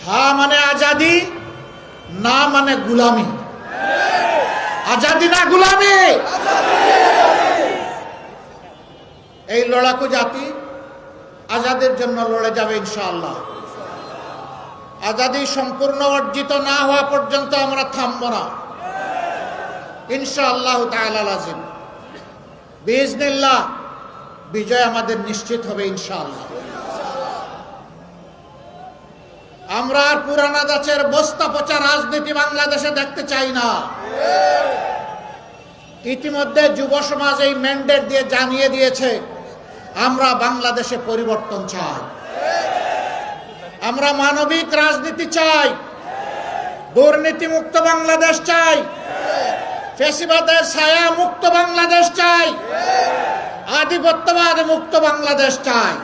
হা মানে আজাদি, না মানে গুলামি। আজাদি না গুলামি। এই লড়াকু জাতি আজাদের জন্য লড়ে যাবে ইনশাআল্লাহ। আজাদি সম্পূর্ণ অর্জিত না হওয়া পর্যন্ত আমরা থামব না ইনশাআল্লাহ তাআলা। লাজিম বিইজনিল্লাহ বিজয় আমাদের নিশ্চিত হবে ইনশাআল্লাহ। আমরা আর পুরানা দাচের বস্তা পচা রাজনীতি বাংলাদেশে দেখতে চাই না। ইতিমধ্যে যুব সমাজ এই ম্যান্ডেট দিয়ে জানিয়ে দিয়েছে, আমরা বাংলাদেশে পরিবর্তন চাই, আমরা মানবিক রাজনীতি চাই, দুর্নীতি মুক্ত বাংলাদেশ চাই, ফ্যাসিবাদের ছায়া মুক্ত বাংলাদেশ চাই, আধিপত্যবাদ মুক্ত বাংলাদেশ চাই।